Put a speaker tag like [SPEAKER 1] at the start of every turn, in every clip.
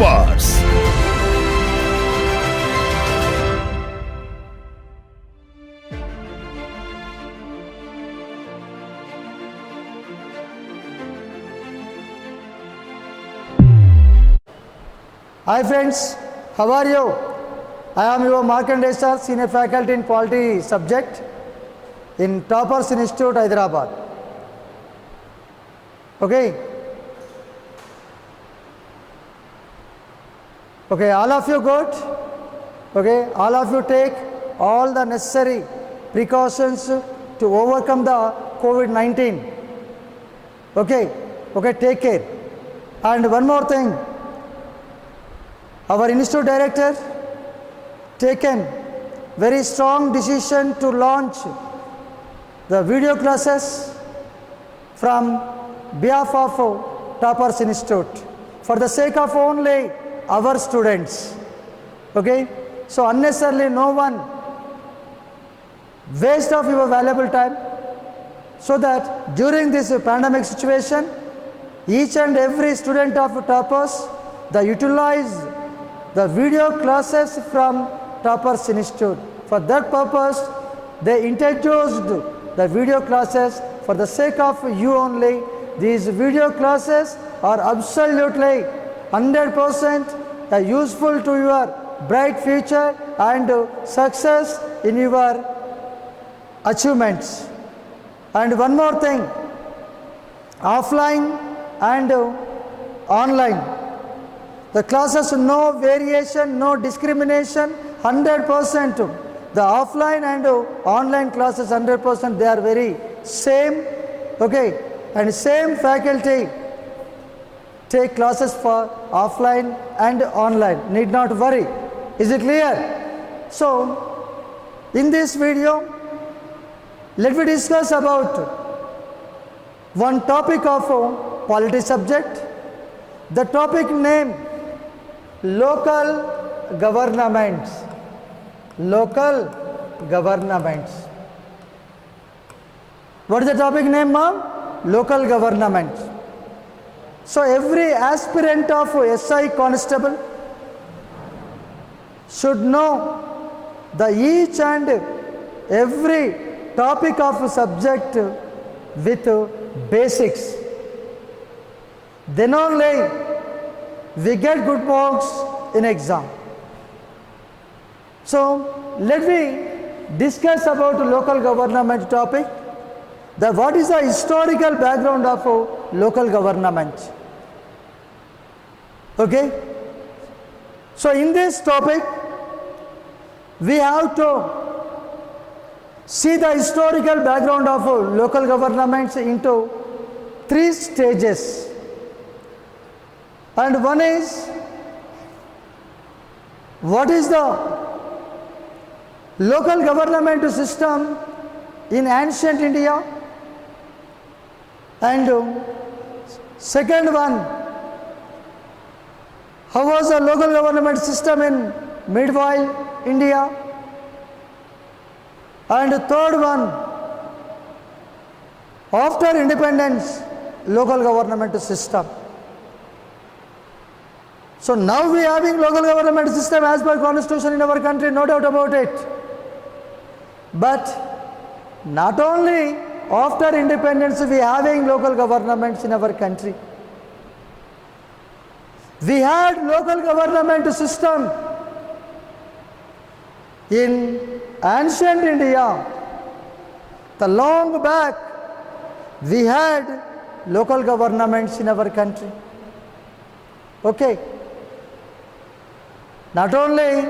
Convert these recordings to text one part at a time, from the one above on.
[SPEAKER 1] toppers.
[SPEAKER 2] Hi friends, how are you? I am your Markandeya sir, Senior Faculty in Polity subject in Toppers Institute, Hyderabad. Okay? Okay, all of you good? Okay, all of you take all the necessary precautions to overcome the COVID-19. Okay, okay, take care. And one more thing, our institute director taken very strong decision to launch the video classes from behalf of Toppers Institute for the sake of only our students. Okay, so unnecessarily no one waste of your valuable time, so that during this pandemic situation each and every student of Toppers they utilize the video classes from Toppers Institute. For that purpose, they introduced the video classes for the sake of you only. These video classes are absolutely 100% useful to your bright future and success in your achievements. And one more thing, offline and online. The classes, no variation, no discrimination, 100%. The offline and online classes, 100%, they are very same, okay, and same faculty take classes for offline and online. Need not worry. Is it clear? So, in this video, let me discuss about one topic of polity subject. The topic name, local governments. Local governments. What is the topic name, ma'am? Local governments. So every aspirant of SI constable should know the each and every topic of subject with basics. Then only we get good marks in exam. So let me discuss about local government topic. What is the historical background of local government? Okay. So in this topic, we have to see the historical background of local governments into 3 stages. And one is, what is the local government system in ancient India? And second one, how was the local government system in medieval India? And third one, after independence, local government system. So now we are having local government system as per constitution in our country, no doubt about it. But not only after independence we are having local governments in our country. We had local government system in ancient India. The long back we had local governments in our country. Okay. Not only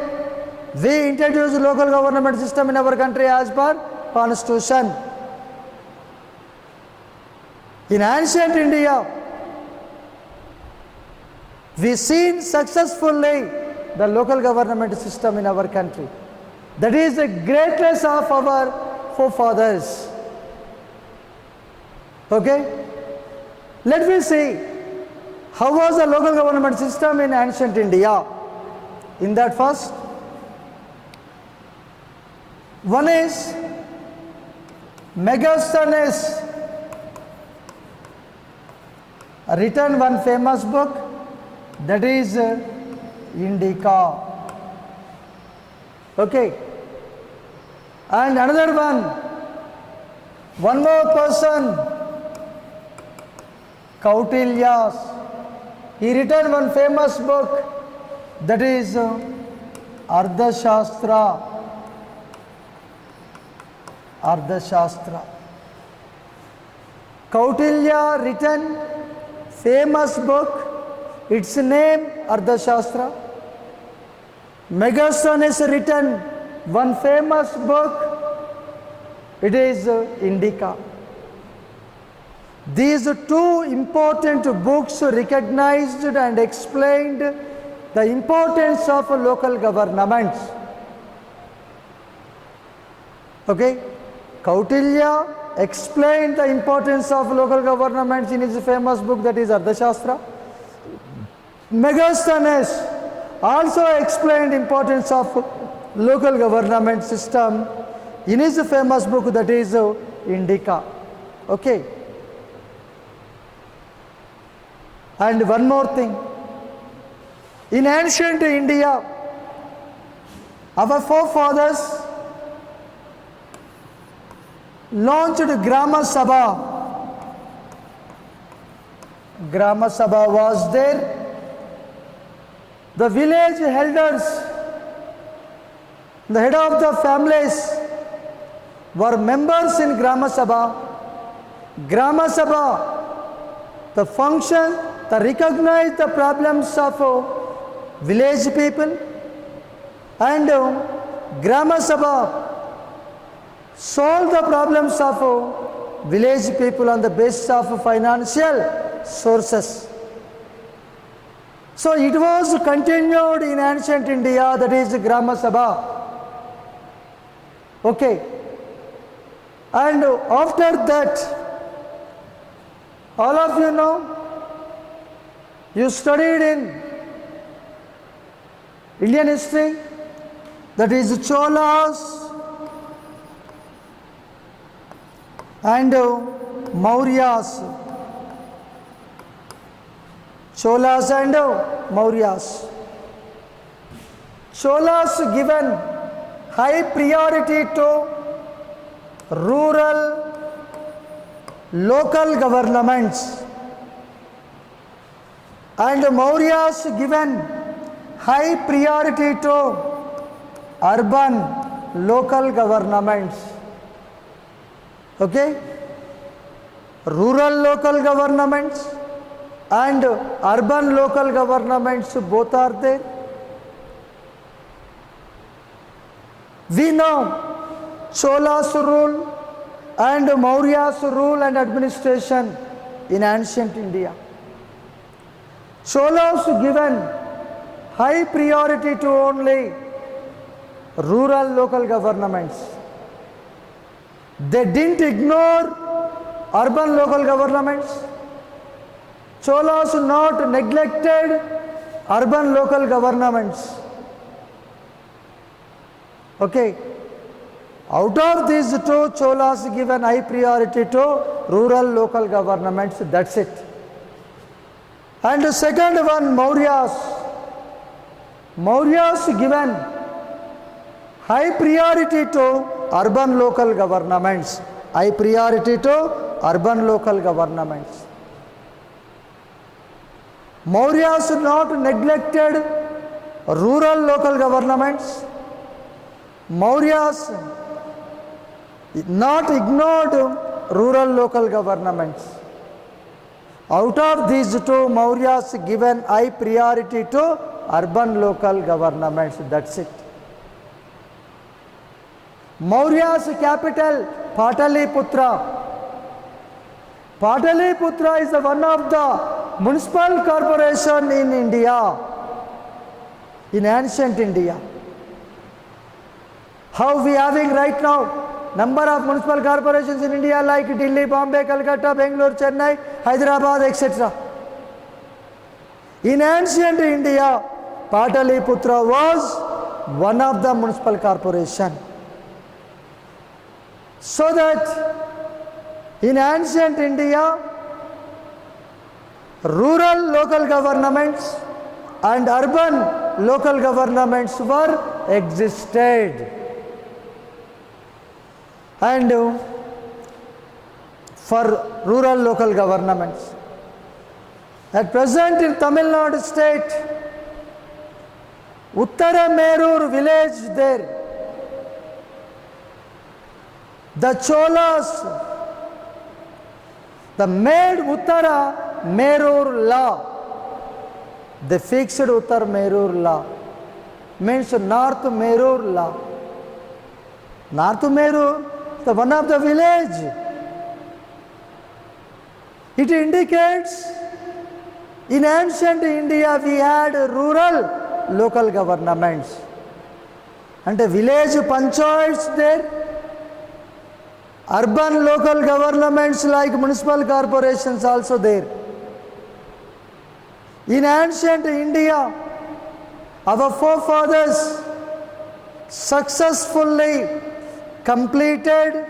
[SPEAKER 2] we introduced local government system in our country as per constitution. In ancient India, we seen successfully the local government system in our country. That is the greatness of our forefathers. Okay? Let me see how was the local government system in ancient India. In that first, one is Megasthenes written one famous book, that is Indica. Okay. And another one more person, Kautilya. He written one famous book, that is Ardhashastra. Ardhashastra. Kautilya written famous book, its name Ardhashastra. Megasthenes written one famous book, it is Indica. These two important books recognized and explained the importance of local governments. Okay? Kautilya explained the importance of local governments in his famous book, that is Ardhashastra. Megasthenes also explained importance of local government system in his famous book, that is Indica. Okay. And one more thing. In ancient India, our forefathers launched Grama Sabha. Grama Sabha was there. The village elders, the head of the families, were members in Grama Sabha. Grama Sabha, the function, to recognize the problems of village people, and Grama Sabha solve the problems of village people on the basis of financial sources. So it was continued in ancient India, that is Grama Sabha. Okay. And after that, all of you know, you studied in Indian history, that is Cholas and Mauryas. Cholas and Mauryas. Cholas given high priority to rural local governments, and Mauryas given high priority to urban local governments. Okay? Rural local governments and urban local governments, both are there. We know Cholas rule and Mauryas rule and administration in ancient India. Cholas given high priority to only rural local governments. They didn't ignore urban local governments. Cholas not neglected urban local governments. Okay. Out of these two, Cholas given high priority to rural local governments, that's it. And the second one, Mauryas. Mauryas given high priority to urban local governments. High priority to urban local governments. Mauryas not neglected rural local governments. Mauryas not ignored rural local governments. Out of these two, Mauryas given high priority to urban local governments, that's it. Mauryas capital, Pataliputra. Pataliputra is one of the municipal corporation in India, in ancient India. How we having right now? Number of municipal corporations in India like Delhi, Bombay, Calcutta, Bangalore, Chennai, Hyderabad, etc. In ancient India, Pataliputra was one of the municipal corporation. So that in ancient India, rural local governments and urban local governments were existed. And for rural local governments. At present in Tamil Nadu state, Uttara Merur village there, the Cholas, they made Uttara Merur law. They fixed Uttar Merur law, means North Merur law. North Merur, the one of the village. It indicates in ancient India we had rural local governments and a village panchayats there, urban local governments like municipal corporations also there. In ancient India, our forefathers successfully completed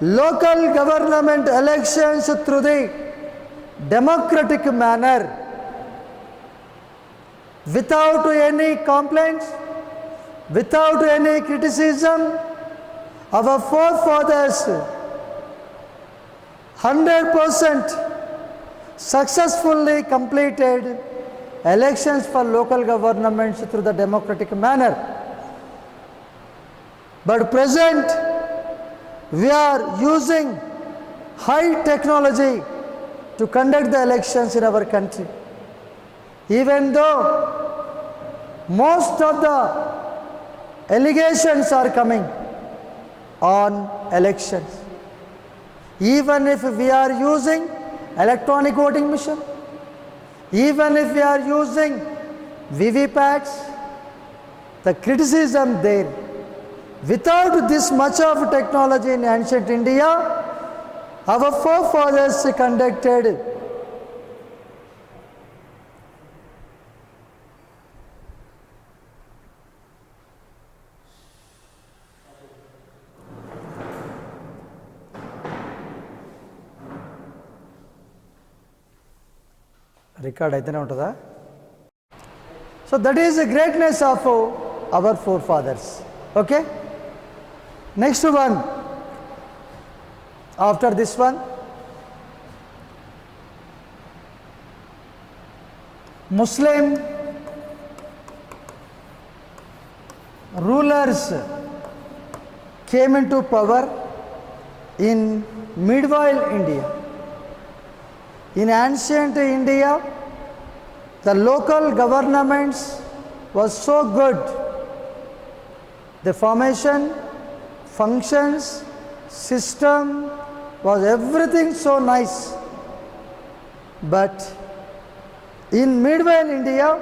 [SPEAKER 2] local government elections through the democratic manner without any complaints, without any criticism. Our forefathers 100% successfully completed elections for local governments through the democratic manner. But present, we are using high technology to conduct the elections in our country. Even though most of the allegations are coming on elections, even if we are using electronic voting machine, even if we are using VVPATs, the criticism there. Without this much of technology in ancient India, our forefathers conducted record aitane untada. So that is the greatness of our forefathers. Okay? Next one, after this one, Muslim rulers came into power in medieval India. In ancient India, the local governments was so good. The formation, functions, system was everything so nice. But in medieval India,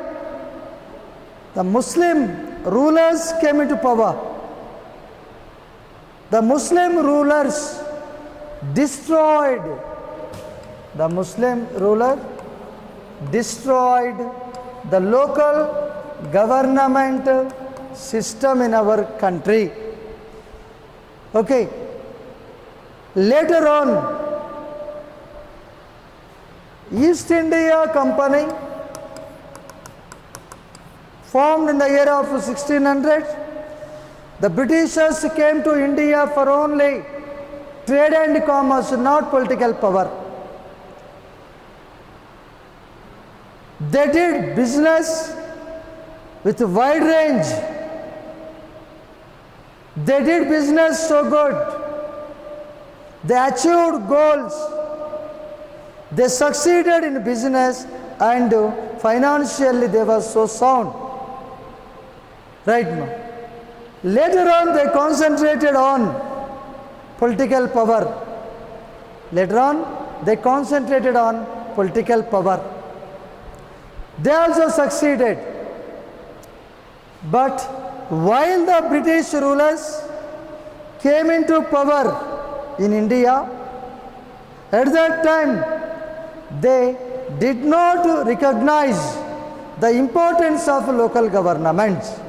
[SPEAKER 2] the Muslim rulers came into power. The Muslim rulers destroyed the local government system in our country. Okay. Later on, East India Company formed in the year of 1600. The Britishers came to India for only trade and commerce, not political power. They did business with a wide range. They did business so good. They achieved goals. They succeeded in business and financially they were so sound. Right now. Later on they concentrated on political power. Later on they concentrated on political power. They also succeeded. But while the British rulers came into power in India, at that time they did not recognize the importance of local governments.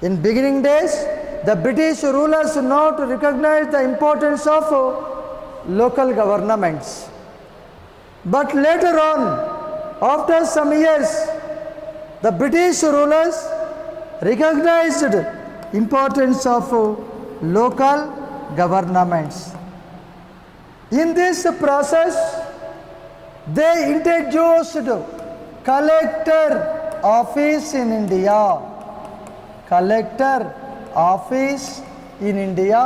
[SPEAKER 2] In beginning days, the British rulers did not recognize the importance of local governments. But later on, after some years, the British rulers recognized importance of local governments. In this process, they introduced collector office in India. Collector office in India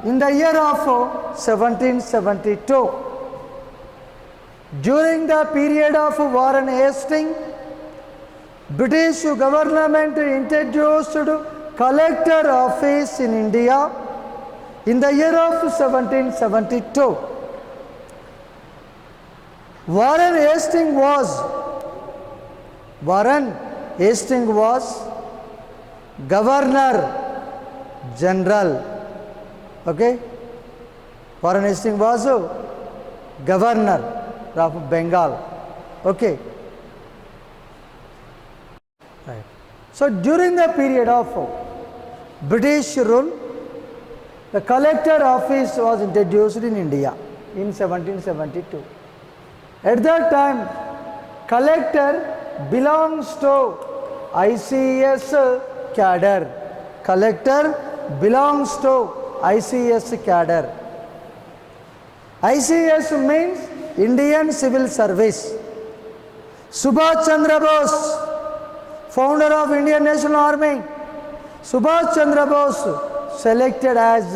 [SPEAKER 2] in the year of 1772. During the period of Warren Hastings, British government introduced collector office in India in the year of 1772. Warren Hastings was Governor General. Okay? Warren Hastings was Governor of Bengal. Okay? Right. So during the period of British rule, the collector office was introduced in India in 1772. At that time, collector belongs to ICS cadre. Collector belongs to ICS cadre. ICS means Indian Civil Service. Subhash Chandra Bose, founder of Indian National Army, Subhash Chandra Bose selected as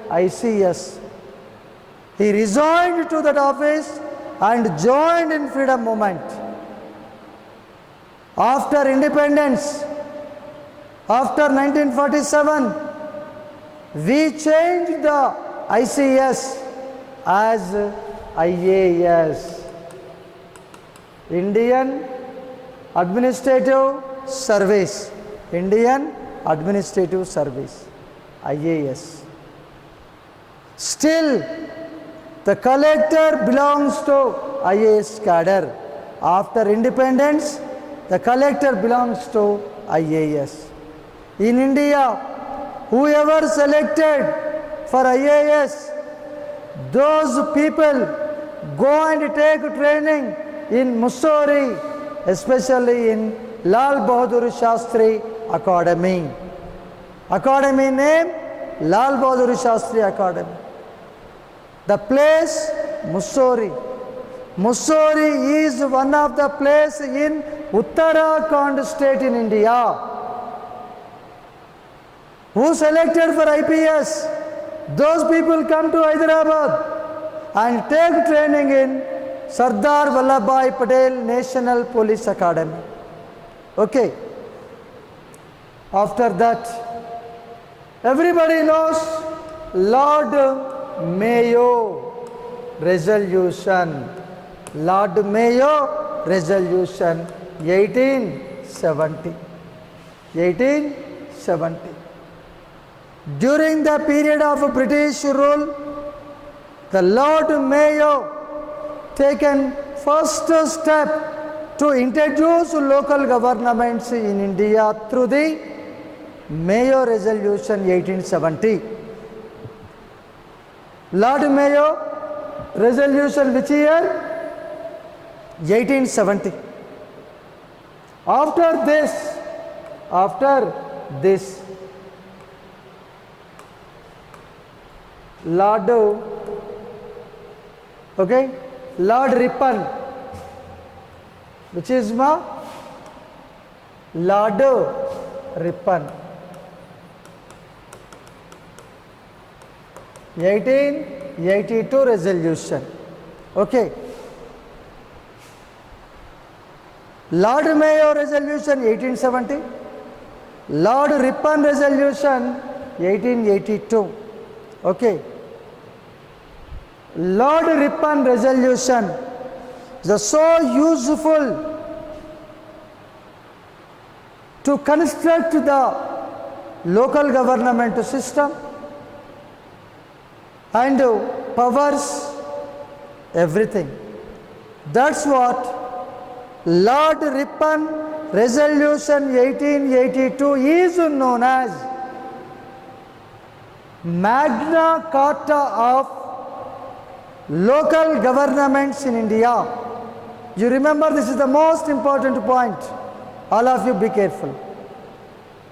[SPEAKER 2] ICS. He resigned to that office and joined in freedom movement. After independence, after 1947, we changed the ICS as IAS, Indian Administrative Service. Indian Administrative Service, IAS. Still, the collector belongs to IAS cadre. After independence, the collector belongs to IAS. In India, whoever selected for IAS, those people go and take training in Mussoorie, especially in Lal Bahadur Shastri Academy. Academy name Lal Bahadur Shastri Academy. The place Mussoorie. Mussoorie is one of the place in Uttarakhand state in India. Who selected for IPS? Those people come to Hyderabad and take training in Sardar Vallabhbhai Patel National Police Academy. Okay. After that, everybody knows Lord Mayo resolution. Lord Mayo resolution 1870. 1870. During the period of British rule, the Lord Mayo taken first step to introduce local governments in India through the Mayo Resolution 1870. Lord Mayo Resolution which year? 1870. After this, Lord Ripon, which is Lord Ripon, 1882 resolution. Okay. Lord Mayo resolution 1870, Lord Ripon resolution 1882. Okay. Lord Ripon resolution is so useful to construct the local government system and powers everything. That's what Lord Ripon resolution 1882 is known as Magna Carta of local governments in India. You remember, this is the most important point All of you be careful.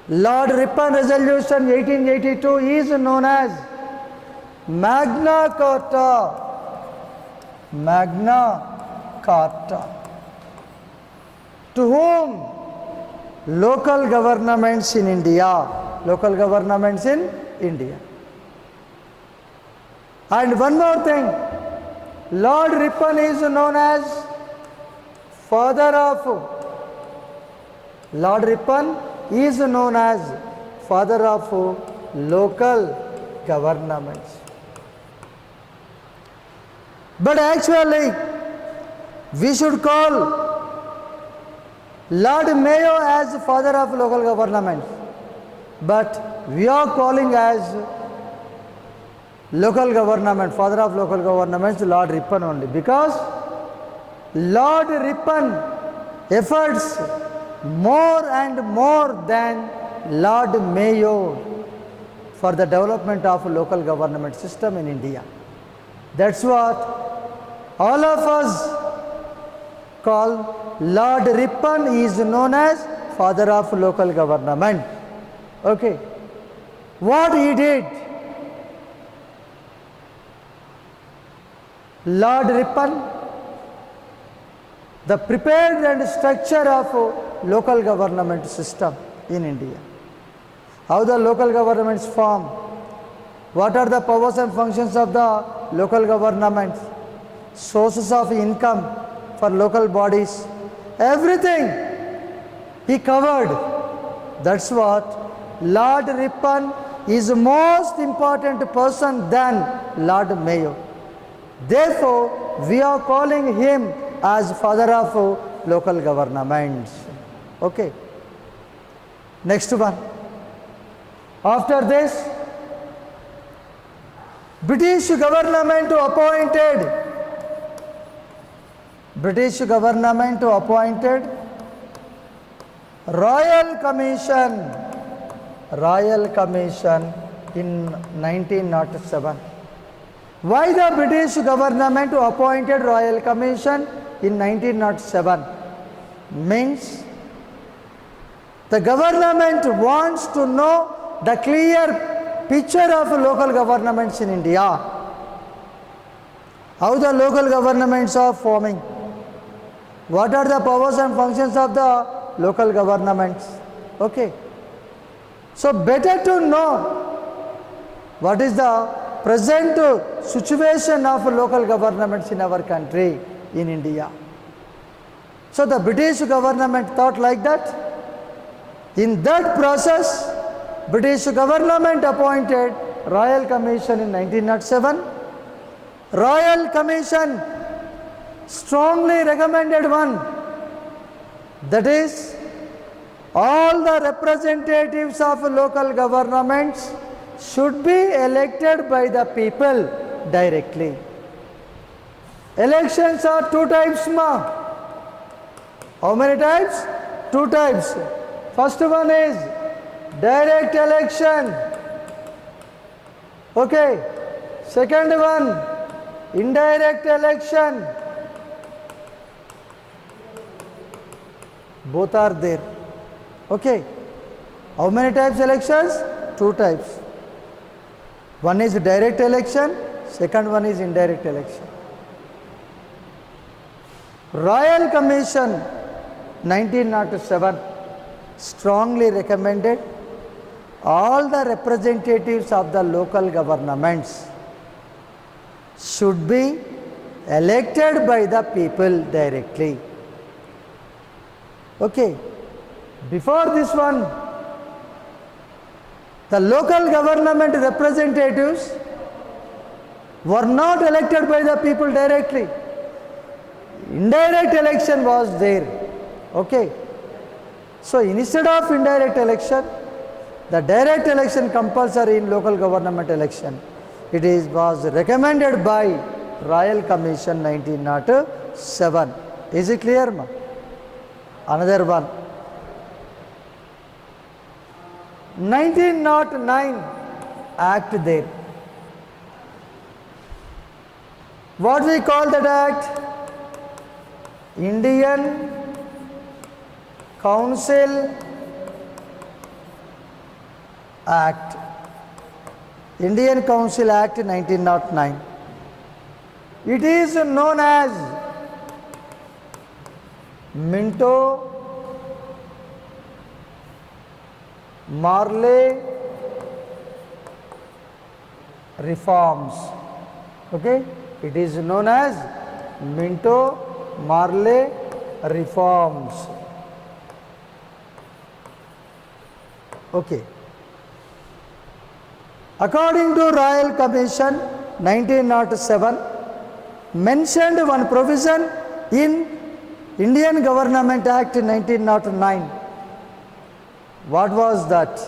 [SPEAKER 2] Lord Ripon Resolution 1882 is known as Magna Carta. Magna Carta. To whom? Local governments in India. Local governments in India. And one more thing. Lord Ripon is known as father of. Lord Ripon is known as father of local governments. But actually, we should call Lord Mayo as father of local governments. But we are calling as local government, father of local governments, Lord Ripon only. Because Lord Ripon efforts more and more than Lord Mayo for the development of local government system in India. That's what all of us call Lord Ripon is known as father of local government. Okay. What he did? Lord Ripon, the prepared and structure of local government system in India. How the local governments form? What are the powers and functions of the local governments? Sources of income for local bodies. Everything he covered. That's what Lord Ripon is the most important person than Lord Mayo. Therefore, we are calling him as father of local governments. Okay. Next one. After this, British government appointed Royal Commission in 1907. Why the British government appointed Royal Commission in 1907? Means the government wants to know the clear picture of local governments in India. How the local governments are forming. What are the powers and functions of the local governments? Okay. So better to know what is the present situation of local governments in our country, in India. So the British government thought like that. In that process, British government appointed Royal Commission in 1907. Royal Commission strongly recommended one, that is, all the representatives of local governments should be elected by the people directly. Elections are two types, ma. How many types? Two types. First one is direct election. Okay. Second one, indirect election. Both are there. Okay. How many types elections? Two types. One is direct election, second one is indirect election. Royal Commission 1907 strongly recommended all the representatives of the local governments should be elected by the people directly. Okay. Before this one, the local government representatives were not elected by the people directly. Indirect election was there. Okay. So instead of indirect election, the direct election compulsory in local government election. It was recommended by Royal Commission 1907. Is it clear, ma? Another one. 1909 Act there. What we call that act? Indian Council Act, Indian Council Act 1909. It is known as Minto-Morley reforms. Okay, it is known as Minto-Morley reforms. Okay. According to Royal Commission 1907, mentioned one provision in Indian Government Act 1909. What was that?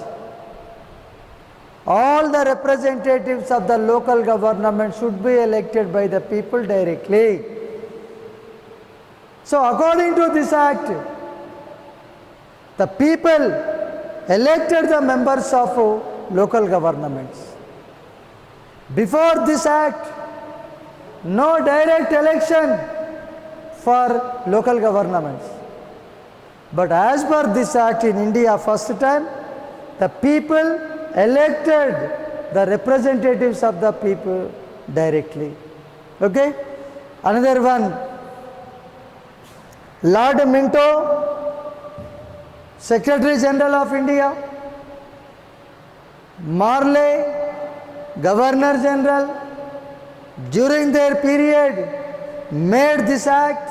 [SPEAKER 2] All the representatives of the local government should be elected by the people directly. So according to this act, the people elected the members of local governments. Before this act, no direct election for local governments. But as per this act in India, first time, the people elected the representatives of the people directly. Okay? Another one, Lord Minto, Secretary General of India, Morley, Governor General, during their period made this act.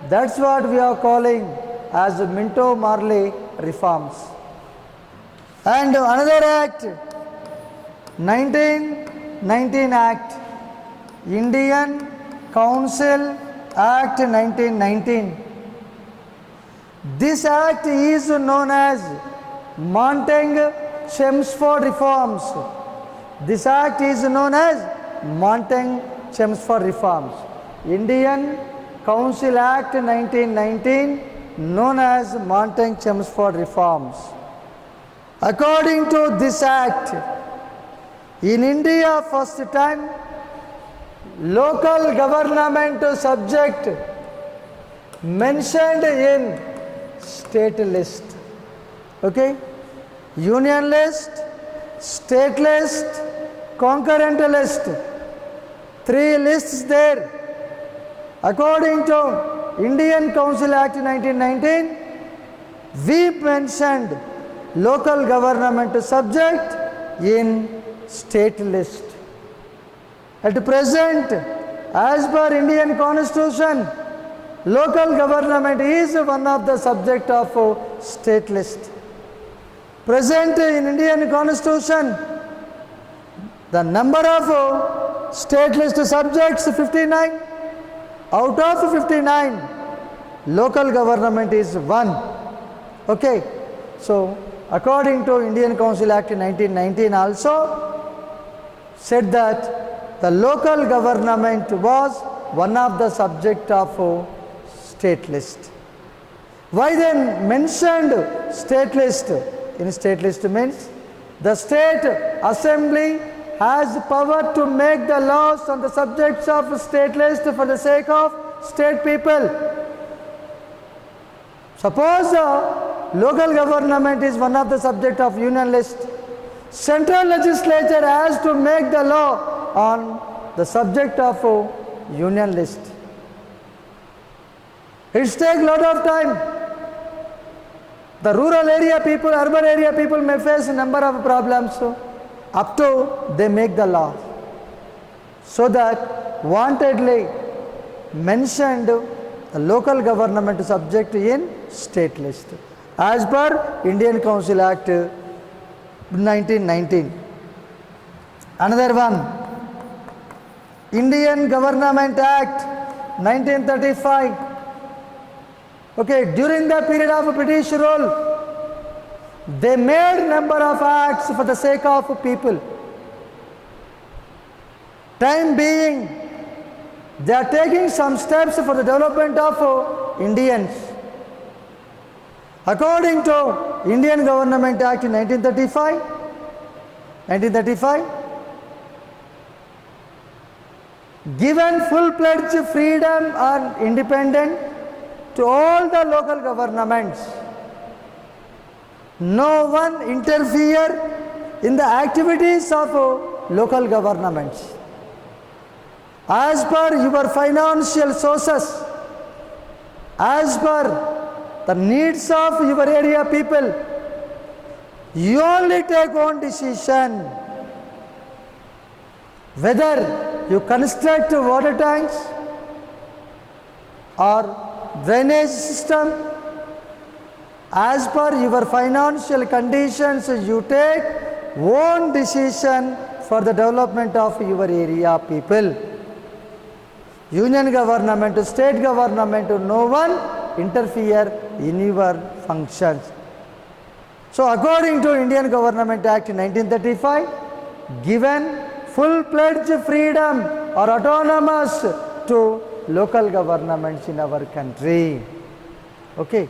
[SPEAKER 2] That's what we are calling as Minto-Morley reforms. And another act, 1919 Act, Indian Council Act 1919. This act is known as Montague-Chelmsford reforms. This act is known as Montague-Chelmsford reforms. Indian Council Act 1919, known as Montague-Chelmsford reforms. According to this act, in India first time, local government subject mentioned in state list. Okay? Union list, state list, concurrent list. 3 lists there. According to Indian Council Act 1919, we mentioned local government subject in state list. At present, as per Indian Constitution, local government is one of the subject of state list. Present in Indian Constitution, the number of state list subjects 59. Out of 59, local government is 1. Okay. So, according to Indian Council Act 1919 also said that the local government was one of the subject of state list. Why then mentioned state list? In state list means the state assembly has power to make the laws on the subjects of state list for the sake of state people. Suppose local government is one of the subject of union list. Central legislature has to make the law on the subject of union list. It takes a lot of time. The rural area people, urban area people may face a number of problems. Up to they make the law. So that wantedly mentioned the local government subject in state list. As per Indian Council Act 1919. Another one, Indian Government Act 1935. Okay, during the period of British rule, they made number of acts for the sake of people. Time being, they are taking some steps for the development of Indians. According to Indian Government Act 1935, given full-fledged freedom and independence to all the local governments No one interfere in the activities of local governments. As per your financial sources, as per the needs of your area people, you only take one decision. Whether you construct water tanks or drainage system, as per your financial conditions, you take one decision for the development of your area people. Union government, state government, no one interfere in your functions. So according to Indian Government Act 1935, given full-fledged freedom or autonomous to local governments in our country. Okay.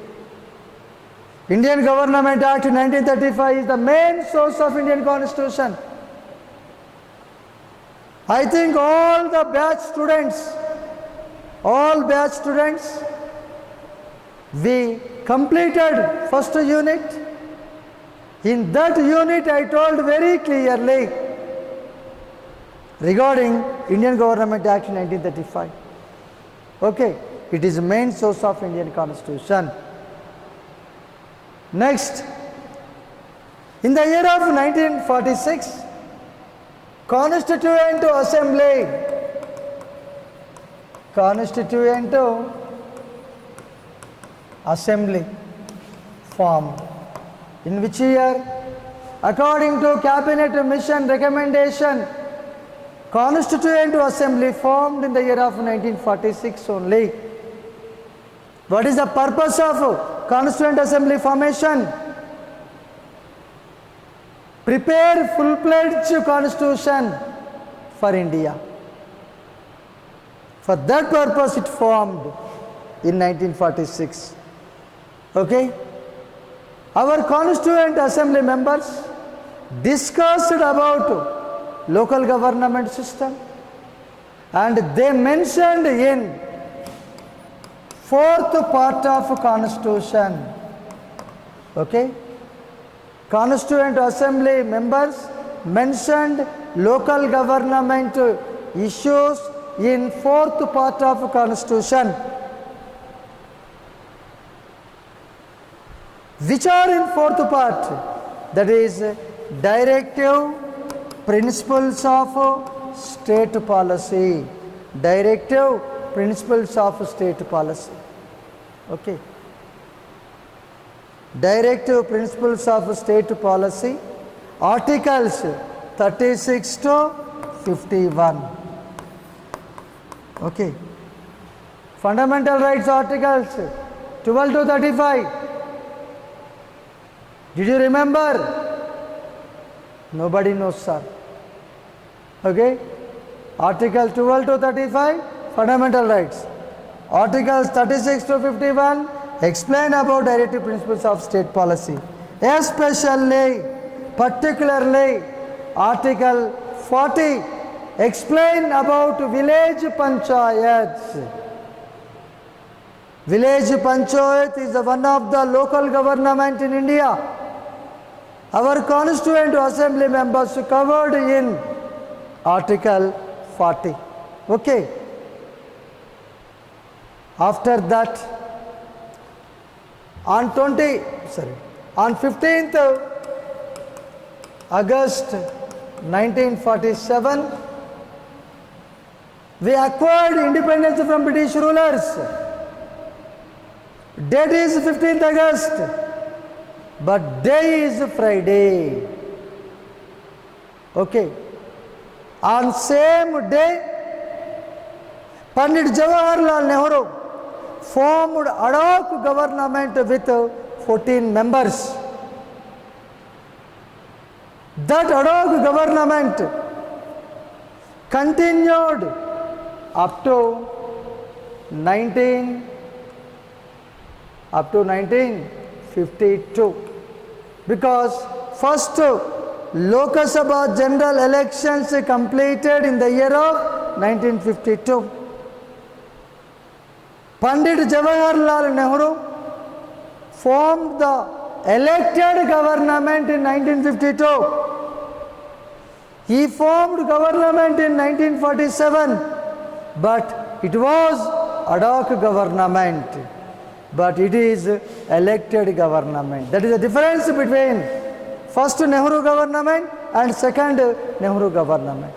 [SPEAKER 2] Indian Government Act 1935 is the main source of Indian Constitution. I think all batch students, we completed first unit. In that unit, I told very clearly regarding Indian Government Act 1935. Okay, it is the main source of Indian Constitution. Next, in the year of 1946, Constituent Assembly formed. In which year? According to Cabinet Mission recommendation, Constituent Assembly formed in the year of 1946 only. What is the purpose of Constituent Assembly formation? Prepare full-fledged constitution for India. For that purpose it formed in 1946. Okay? Our Constituent Assembly members discussed about local government system, and they mentioned in fourth part of Constitution. Okay? Constituent Assembly members mentioned local government issues in fourth part of Constitution. Which are in fourth part? That is directive principles of state policy. Directive principles of state policy. Okay. Directive principles of state policy, articles 36 to 51. Okay. Fundamental rights articles 12 to 35. Did you remember? Nobody knows, sir. Okay. Article 12 to 35, fundamental rights. Articles 36 to 51 explain about directive principles of state policy. Especially, particularly, Article 40 explain about village panchayats. Village panchayat is one of the local government in India. Our Constituent Assembly members covered in Article 40. Okay. After that, on 15th August 1947, we acquired independence from British rulers. Date is 15th August, but day is Friday. Okay. On same day, Pandit Jawaharlal Nehru formed ad hoc government with 14 members. That ad hoc government continued up to 1952, because first Lok Sabha general elections completed in the year of 1952. Pandit Jawaharlal Nehru formed the elected government in 1952. He formed government in 1947, but it was ad hoc government, but it is elected government. That is the difference between first Nehru government and second Nehru government.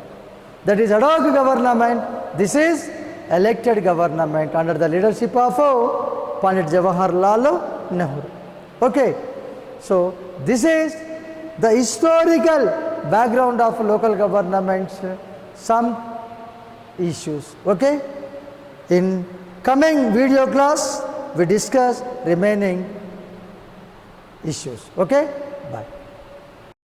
[SPEAKER 2] That is ad hoc government, this is elected government under the leadership of Pandit Jawaharlal Nehru. Okay, so this is the historical background of local governments, some issues. Okay, in coming video class we discuss remaining issues. Okay.